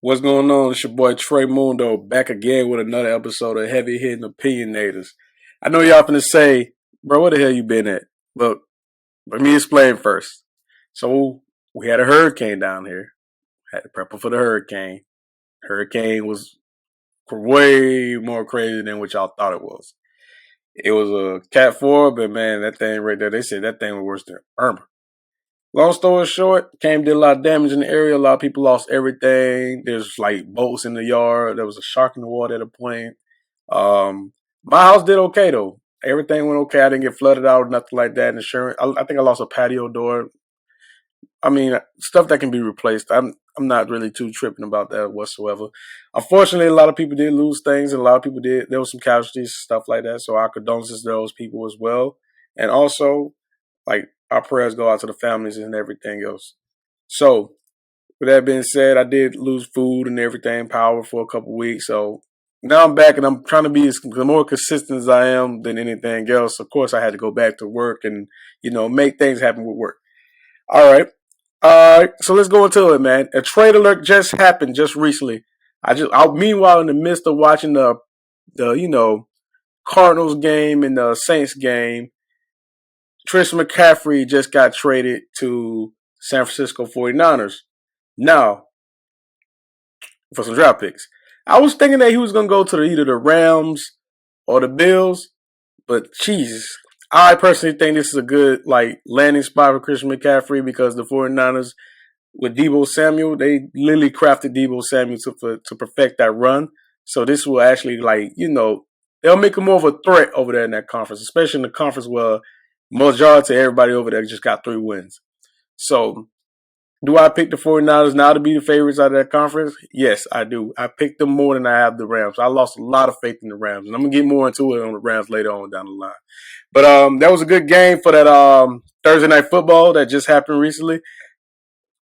What's going on? It's your boy Trey Mundo back again with another episode of Heavy Hittin Opinionators. I know y'all finna say, bro, where the hell you been at? Look, let me explain first. So we had a hurricane down here. Had to prep for the hurricane. Hurricane was way more crazy than what y'all thought it was. It was a Cat 4, but man, that thing right there, they said that thing was worse than Irma. Long story short, did a lot of damage in the area. A lot of people lost everything. There's like boats in the yard. There was a shark in the water at a point. My house did okay though. Everything went okay. I didn't get flooded out or nothing like that. Insurance. I think I lost a patio door. I mean, stuff that can be replaced. I'm not really too tripping about that whatsoever. Unfortunately, a lot of people did lose things, and a lot of people did. There was some casualties, stuff like that. So our condolences to those people as well. And also, like our prayers go out to the families and everything else. So, with that being said, I did lose food and everything, power for a couple weeks. So now I'm back and I'm trying to be as more consistent as I am than anything else. Of course, I had to go back to work and make things happen with work. All right. So let's go into it, man. A trade alert just happened just recently. Meanwhile, in the midst of watching the Cardinals game and the Saints game, Tristan McCaffrey just got traded to San Francisco 49ers. Now, for some draft picks. I was thinking that he was going to go to either the Rams or the Bills, but Jesus, I personally think this is a good landing spot for Christian McCaffrey because the 49ers with Deebo Samuel, they literally crafted Deebo Samuel to perfect that run. So this will actually they'll make him more of a threat over there in that conference, especially in the conference where majority of everybody over there just got 3 wins. So do I pick the 49ers now to be the favorites out of that conference? Yes, I do. I picked them more than I have the Rams. I lost a lot of faith in the Rams, and I'm going to get more into it on the Rams later on down the line. But that was a good game for that Thursday Night Football that just happened recently.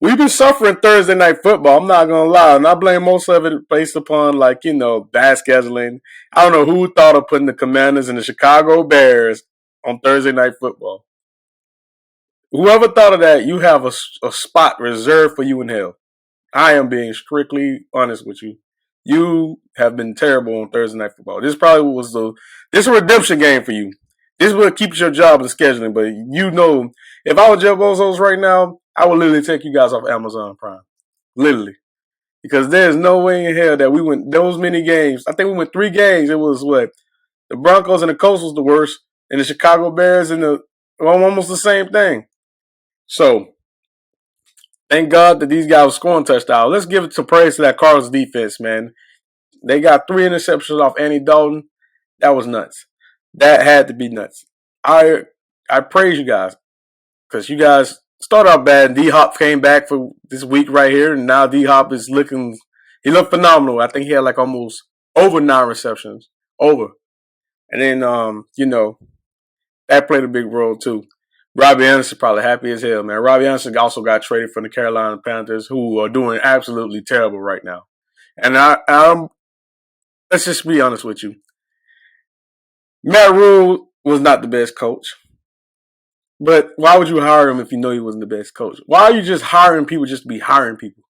We've been suffering Thursday Night Football, I'm not going to lie, and I blame most of it based upon, bad scheduling. I don't know who thought of putting the Commanders and the Chicago Bears on Thursday Night Football. Whoever thought of that, you have a spot reserved for you in hell. I am being strictly honest with you. You have been terrible on Thursday Night Football. This probably was this a redemption game for you. This is what keeps your job in scheduling. But if I was Jeff Bezos right now, I would literally take you guys off Amazon Prime. Literally. Because there's no way in hell that we went those many games. I think we went 3 games. It was the Broncos and the Colts was the worst. And the Chicago Bears and almost the same thing. So, thank God that these guys were scoring touchdowns. Let's give it some praise to that Cardinals defense, man. They got 3 interceptions off Andy Dalton. That was nuts. That had to be nuts. I praise you guys because you guys started out bad. D-Hop came back for this week right here, and now D-Hop is he looked phenomenal. I think he had almost over 9 receptions. Over. And then, that played a big role too. Robbie Anderson probably happy as hell, man. Robbie Anderson also got traded from the Carolina Panthers, who are doing absolutely terrible right now. And let's just be honest with you. Matt Rule was not the best coach. But why would you hire him if you know he wasn't the best coach? Why are you just hiring people just to be hiring people?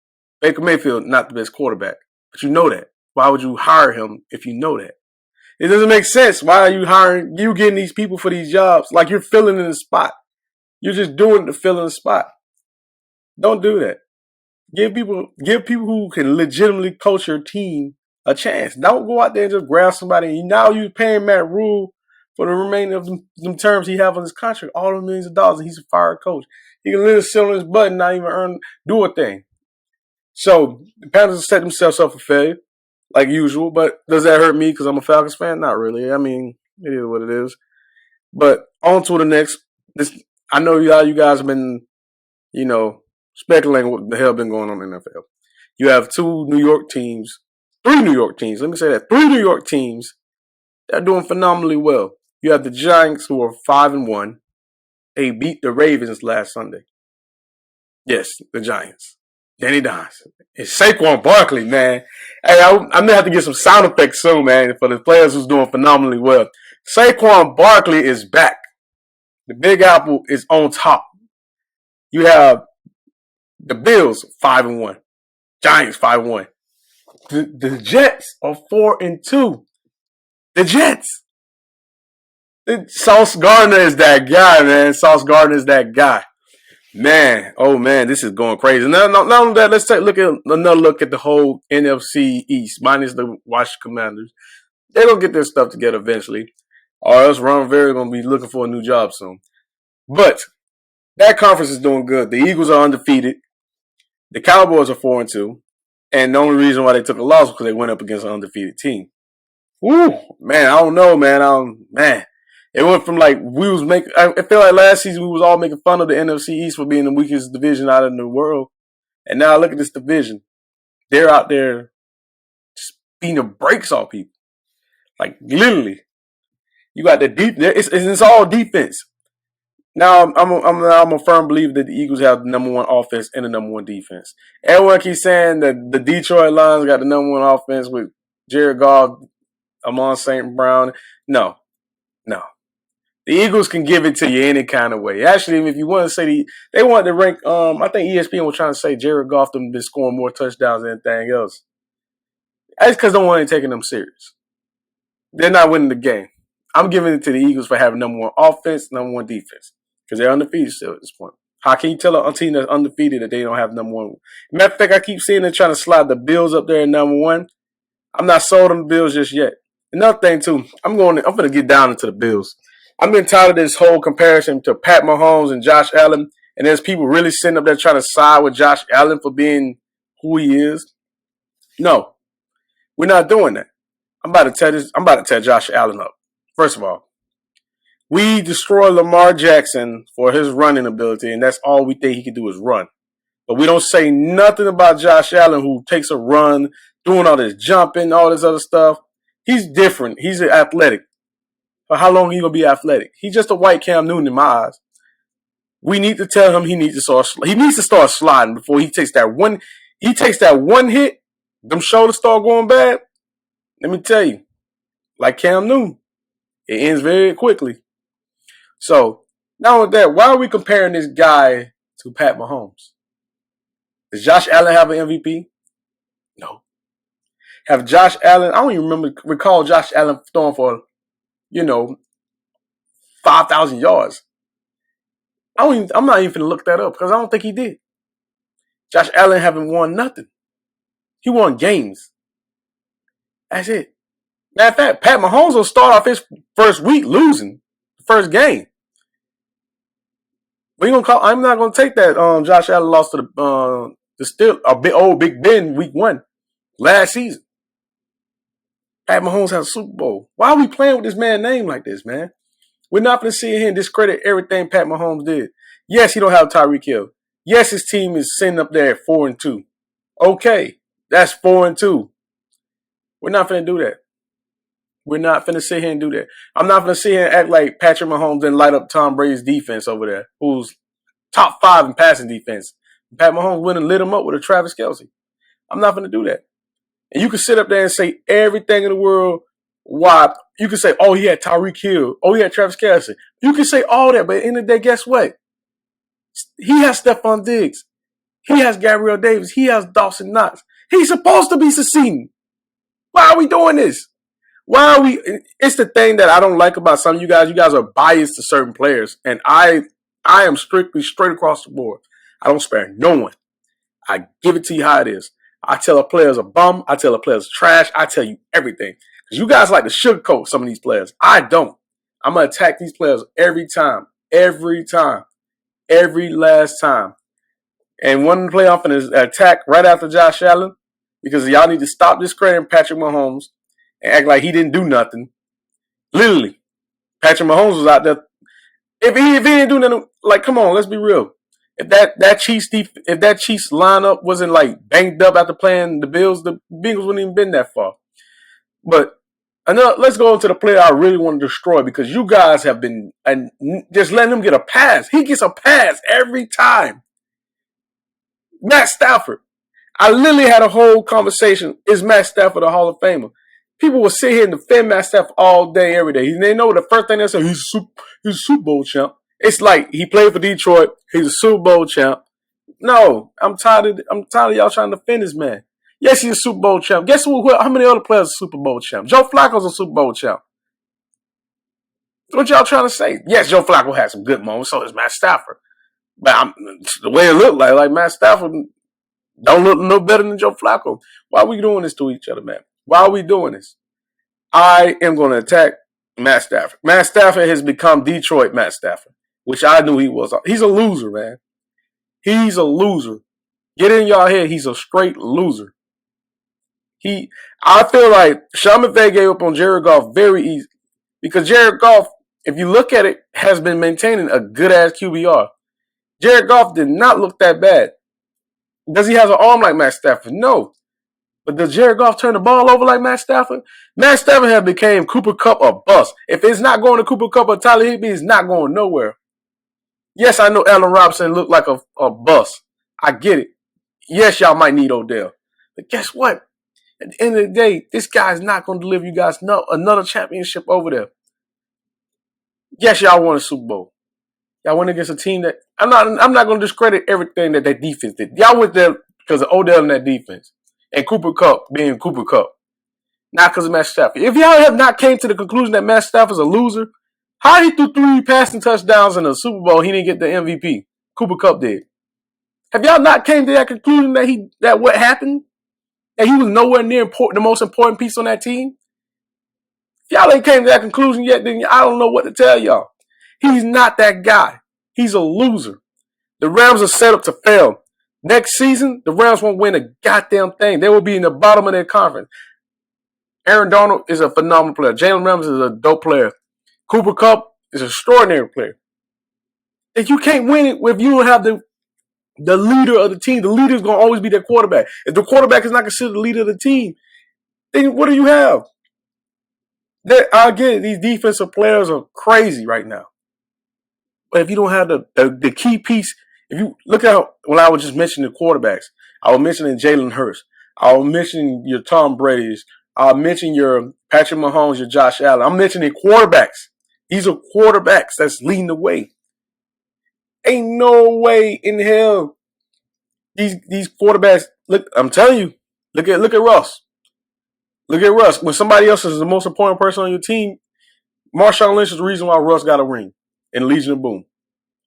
Baker Mayfield, not the best quarterback. But you know that. Why would you hire him if you know that? It doesn't make sense. Why are you getting these people for these jobs? Like you're filling in the spot. You're just doing it to fill in the spot. Don't do that. Give people who can legitimately coach your team a chance. Don't go out there and just grab somebody. Now you're paying Matt Rule for the remainder of them terms he have on his contract, all the millions of dollars, and he's a fired coach. He can literally sit on his butt and not even do a thing. So the Panthers set themselves up for failure, like usual. But does that hurt me because I'm a Falcons fan? Not really. I mean, it is what it is. But on to the next. I know you guys have been, speculating what the hell been going on in the NFL. You have 3 New York teams. Let me say that 3 New York teams that are doing phenomenally well. You have the Giants who are 5-1. They beat the Ravens last Sunday. Yes, the Giants. Danny Dimes. It's Saquon Barkley, man. Hey, I'm gonna have to get some sound effects soon, man, for the players who's doing phenomenally well. Saquon Barkley is back. The Big Apple is on top. You have the Bills 5-1, Giants 5-1, The Jets are 4-2. The Jets. Sauce Gardner is that guy, man. Sauce Gardner is that guy. Man, oh man, this is going crazy. Not only that, let's take another look at the whole NFC East, minus the Washington Commanders. They're going to get their stuff together eventually, or else Ron Rivera is going to be looking for a new job soon. But that conference is doing good. The Eagles are undefeated. The Cowboys are 4-2. And the only reason why they took a loss was because they went up against an undefeated team. Woo, man, I don't know, man. It went from like I feel like last season we was all making fun of the NFC East for being the weakest division out in the world. And now look at this division. They're out there just beating the brakes off people. Like literally. You got the deep, it's all defense. Now I'm a firm believer that the Eagles have the number one offense and the number one defense. Everyone keeps saying that the Detroit Lions got the number one offense with Jared Goff, Amon St. Brown. No. The Eagles can give it to you any kind of way. Actually, if you want to say they want to rank, I think ESPN was trying to say Jared Goff them been scoring more touchdowns than anything else. That's because no one ain't taking them serious. They're not winning the game. I'm giving it to the Eagles for having number one offense, number one defense. Because they're undefeated still at this point. How can you tell a team that's undefeated that they don't have number one? Matter of fact, I keep seeing them trying to slide the Bills up there in number one. I'm not sold on the Bills just yet. Another thing, too, I'm going to get down into the Bills. I'm getting tired of this whole comparison to Pat Mahomes and Josh Allen. And there's people really sitting up there trying to side with Josh Allen for being who he is. No, we're not doing that. I'm about to tear Josh Allen up. First of all, we destroy Lamar Jackson for his running ability, and that's all we think he can do is run. But we don't say nothing about Josh Allen, who takes a run, doing all this jumping, all this other stuff. He's different. He's athletic. For how long he gonna be athletic? He's just a white Cam Newton in my eyes. We need to tell him he needs to start sliding before he takes that one. He takes that one hit, them shoulders start going bad. Let me tell you, like Cam Newton, it ends very quickly. So now with that, why are we comparing this guy to Pat Mahomes? Does Josh Allen have an MVP? No. Have Josh Allen? I don't even recall Josh Allen throwing for 5,000 yards. I'm not even going to look that up because I don't think he did. Josh Allen haven't won nothing. He won games. That's it. Matter of fact, Pat Mahomes will start off his first week losing the first game. But I'm not going to take that. Josh Allen lost to the Big Ben week 1 last season. Pat Mahomes has a Super Bowl. Why are we playing with this man's name like this, man? We're not going to sit here and discredit everything Pat Mahomes did. Yes, he don't have Tyreek Hill. Yes, his team is sitting up there at 4-2. Okay, that's 4-2. We're not going to do that. We're not going to sit here and do that. I'm not going to sit here and act like Patrick Mahomes didn't light up Tom Brady's defense over there, who's top 5 in passing defense. Pat Mahomes went and lit him up with a Travis Kelce. I'm not going to do that. And you can sit up there and say everything in the world. Why? You can say, oh, he had Tyreek Hill. Oh, he had Travis Kelce. You can say all that, but at the end of the day, guess what? He has Stephon Diggs. He has Gabriel Davis. He has Dawson Knox. He's supposed to be succeeding. Why are we doing this? Why are we? It's the thing that I don't like about some of you guys. You guys are biased to certain players. And I am strictly straight across the board. I don't spare no one. I give it to you how it is. I tell a player's a bum. I tell a player's trash. I tell you everything. Because you guys like to sugarcoat some of these players. I don't. I'm going to attack these players every time. Every time. Every last time. And one play off in his attack right after Josh Allen. Because y'all need to stop discrediting Patrick Mahomes and act like he didn't do nothing. Literally. Patrick Mahomes was out there. If he didn't do nothing, like, come on, let's be real. If that Chiefs lineup wasn't like banged up after playing the Bills, the Bengals wouldn't even been that far. But let's go into the player I really want to destroy because you guys have been and just letting him get a pass. He gets a pass every time. Matt Stafford. I literally had a whole conversation. Is Matt Stafford a Hall of Famer? People will sit here and defend Matt Stafford all day, every day. They know the first thing they say, he's a Super Bowl champ. It's like he played for Detroit. He's a Super Bowl champ. No, I'm tired of y'all trying to defend this man. Yes, he's a Super Bowl champ. Guess how many other players are Super Bowl champ? Joe Flacco's a Super Bowl champ. What y'all trying to say? Yes, Joe Flacco had some good moments. So does Matt Stafford. But the way it looked like Matt Stafford don't look no better than Joe Flacco. Why are we doing this to each other, man? Why are we doing this? I am going to attack Matt Stafford. Matt Stafford has become Detroit Matt Stafford, which I knew he was. He's a loser, man. He's a loser. Get in y'all head. He's a straight loser. I feel like Sean McVay gave up on Jared Goff very easy because Jared Goff, if you look at it, has been maintaining a good-ass QBR. Jared Goff did not look that bad. Does he have an arm like Matt Stafford? No. But does Jared Goff turn the ball over like Matt Stafford? Matt Stafford has become Cooper Kupp a bust. If it's not going to Cooper Kupp or Tyler Higbee, it's not going nowhere. Yes, I know Allen Robinson looked like a bust. I get it. Yes, y'all might need Odell. But guess what? At the end of the day, this guy's not going to deliver you guys another championship over there. Yes, y'all won a Super Bowl. Y'all went against a team that I'm not going to discredit everything that defense did. Y'all went there because of Odell and that defense. And Cooper Kupp being Cooper Kupp. Not because of Matt Stafford. If y'all have not came to the conclusion that Matt Stafford is a loser, how he threw 3 passing touchdowns in the Super Bowl, he didn't get the MVP. Cooper Kupp did. Have y'all not came to that conclusion that what happened? That he was nowhere near the most important piece on that team? If y'all ain't came to that conclusion yet, then I don't know what to tell y'all. He's not that guy. He's a loser. The Rams are set up to fail. Next season, the Rams won't win a goddamn thing. They will be in the bottom of their conference. Aaron Donald is a phenomenal player. Jalen Ramsey is a dope player. Cooper Kupp is an extraordinary player. If you can't win it if you don't have the leader of the team, the leader is going to always be their quarterback. If the quarterback is not considered the leader of the team, then what do you have? I get it. These defensive players are crazy right now. But if you don't have the key piece, if you look at when I was just mentioning the quarterbacks, I was mentioning Jalen Hurts. I was mentioning your Tom Brady's. I mentioned your Patrick Mahomes, your Josh Allen. I'm mentioning quarterbacks. These are quarterbacks that's leading the way. Ain't no way in hell these quarterbacks. Look, I'm telling you. Look at Russ. Look at Russ. When somebody else is the most important person on your team, Marshawn Lynch is the reason why Russ got a ring in Legion of Boom.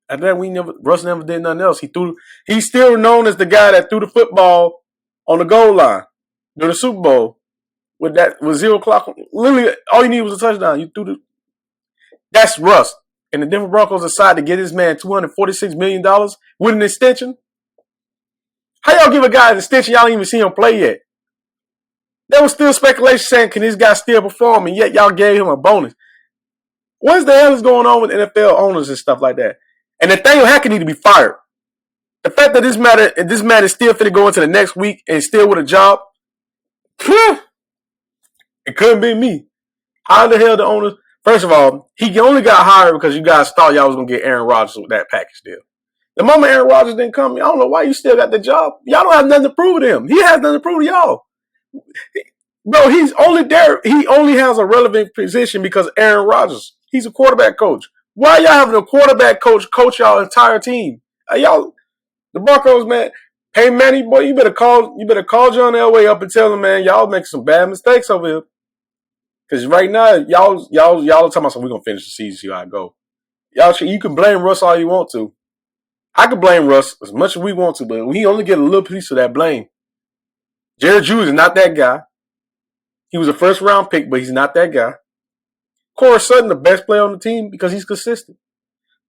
After that, Russ never did nothing else. He's still known as the guy that threw the football on the goal line during the Super Bowl with 0 clock. Literally, all you need was a touchdown. That's Russ. And the Denver Broncos decided to get this man $246 million with an extension. How y'all give a guy an extension? Y'all ain't even see him play yet. There was still speculation saying, can this guy still perform? And yet y'all gave him a bonus. What the hell is going on with NFL owners and stuff like that? And Nathaniel Hackett need to be fired. The fact that this man is still fit to go into the next week and still with a job, it couldn't be me. How the hell the owners? First of all, he only got hired because you guys thought y'all was going to get Aaron Rodgers with that package deal. The moment Aaron Rodgers didn't come, I don't know why you still got the job. Y'all don't have nothing to prove to him. He has nothing to prove to y'all. Bro, he's only there. He only has a relevant position because Aaron Rodgers. He's a quarterback coach. Why y'all having a quarterback coach y'all entire team? Y'all, the Broncos, man. Hey, Manny, boy, you better call John Elway up and tell him, man, y'all making some bad mistakes over here. Because right now, y'all are talking about we're gonna finish the season, see how I go. You can blame Russ all you want to. I can blame Russ as much as we want to, but we only get a little piece of that blame. Jerry Jeudy is not that guy. He was a first-round pick, but he's not that guy. Corey Sutton, the best player on the team because he's consistent.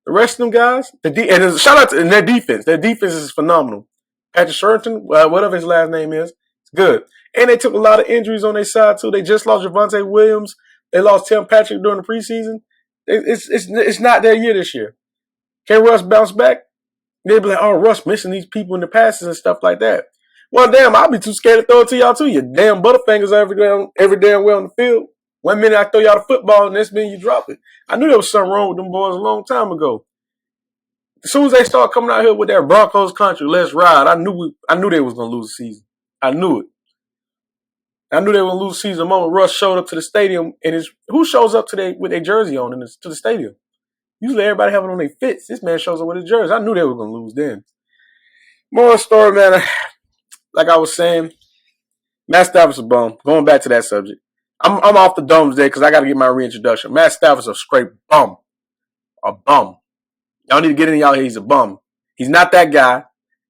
The rest of them guys, and shout out to their defense. Their defense is phenomenal. Patrick Sherrington, whatever his last name is, it's good. And they took a lot of injuries on their side, too. They just lost Javonte Williams. They lost Tim Patrick during the preseason. It's not their year this year. Can Russ bounce back? They'd be like, oh, Russ missing these people in the passes and stuff like that. Well, damn, I'll be too scared to throw it to y'all, too. You damn butterfingers every damn way on the field. 1 minute I throw y'all the football, and next minute you drop it. I knew there was something wrong with them boys a long time ago. As soon as they start coming out here with that Broncos country, let's ride, I knew they was going to lose the season. I knew it. I knew they were going to lose the season the moment Russ showed up to the stadium. And who shows up with their jersey on to the stadium? Usually everybody have it on their fits. This man shows up with his jersey. I knew they were going to lose then. More story, man. Like I was saying, Matt Stafford's a bum. Going back to that subject. I'm off the domes day because I got to get my reintroduction. Matt Stafford's a straight bum. A bum. Y'all need to get in y'all. He's a bum. He's not that guy.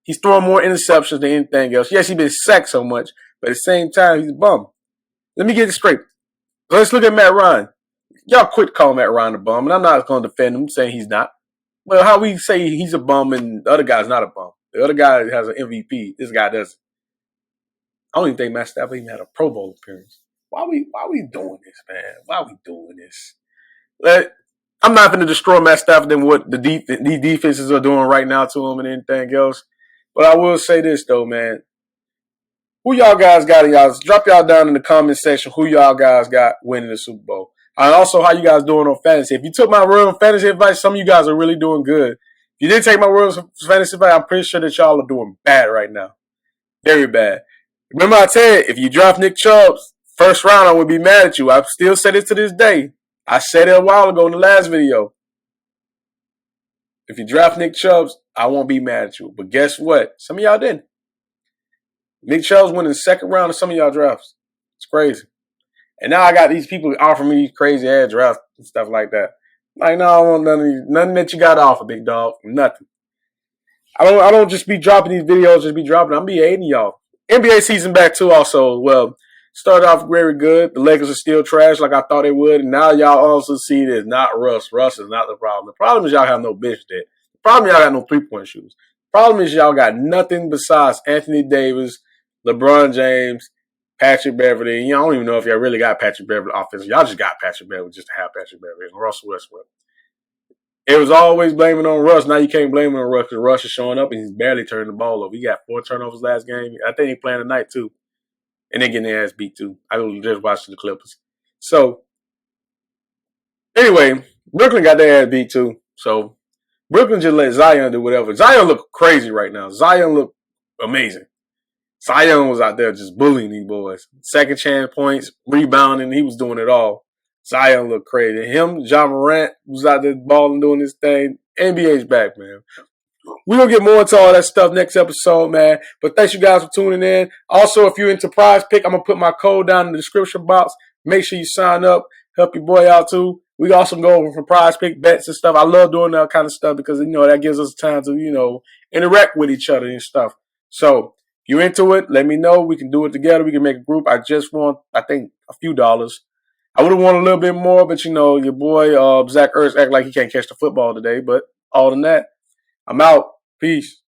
He's throwing more interceptions than anything else. Yes, he's been sacked so much, but at the same time, he's a bum. Let me get it straight. Let's look at Matt Ryan. Y'all quit calling Matt Ryan a bum, and I'm not going to defend him saying he's not. Well, how we say he's a bum and the other guy's not a bum? The other guy has an MVP. This guy doesn't. I don't even think Matt Stafford even had a Pro Bowl appearance. Why we doing this, man? Why are we doing this? I'm not going to destroy Matt Stafford than what these defenses are doing right now to him and anything else. But I will say this, though, man. Who y'all guys got in y'all? Drop y'all down in the comment section who y'all guys got winning the Super Bowl. And also how you guys doing on fantasy. If you took my real fantasy advice, some of you guys are really doing good. If you didn't take my real fantasy advice, I'm pretty sure that y'all are doing bad right now. Very bad. Remember I said, if you draft Nick Chubb first round, I would be mad at you. I've still said it to this day. I said it a while ago in the last video. If you draft Nick Chubb, I won't be mad at you. But guess what? Some of y'all didn't. Nick Chubb's winning the second round of some of y'all drafts. It's crazy. And now I got these people offering me these crazy ass drafts and stuff like that. Like, no, I don't want nothing that you got to offer, big dog. Nothing. I don't just be dropping these videos, just be dropping. I'm be hating y'all. NBA season back too also. Well, started off very good. The Lakers are still trash like I thought they would. And now y'all also see it as not Russ. Russ is not the problem. The problem is y'all have no bench depth. The problem is y'all got no three-point shooters. The problem is y'all got nothing besides Anthony Davis, LeBron James, Patrick Beverly. I don't even know if y'all really got Patrick Beverly offense. Y'all just got Patrick Beverly just to have Patrick Beverly and Russell Westbrook. It was always blaming on Russ. Now you can't blame him on Russ because Russ is showing up and he's barely turning the ball over. He got 4 turnovers last game. I think he's playing tonight too. And they're getting their ass beat too. I was just watching the Clippers. So, anyway, Brooklyn got their ass beat too. So, Brooklyn just let Zion do whatever. Zion look crazy right now. Zion look amazing. Zion was out there just bullying these boys. Second chance points, rebounding. He was doing it all. Zion looked crazy. Him, John Morant was out there balling, doing his thing. NBA's back, man. We're going to get more into all that stuff next episode, man. But thanks you guys for tuning in. Also, if you're into Prize Pick, I'm going to put my code down in the description box. Make sure you sign up. Help your boy out, too. We also go over for Prize Pick bets and stuff. I love doing that kind of stuff because, that gives us time to, interact with each other and stuff. So, if you're into it, let me know. We can do it together. We can make a group. I just want, I think, a few dollars. I would have wanted a little bit more, but, your boy, Zach Ertz, act like he can't catch the football today. But other than that, I'm out. Peace.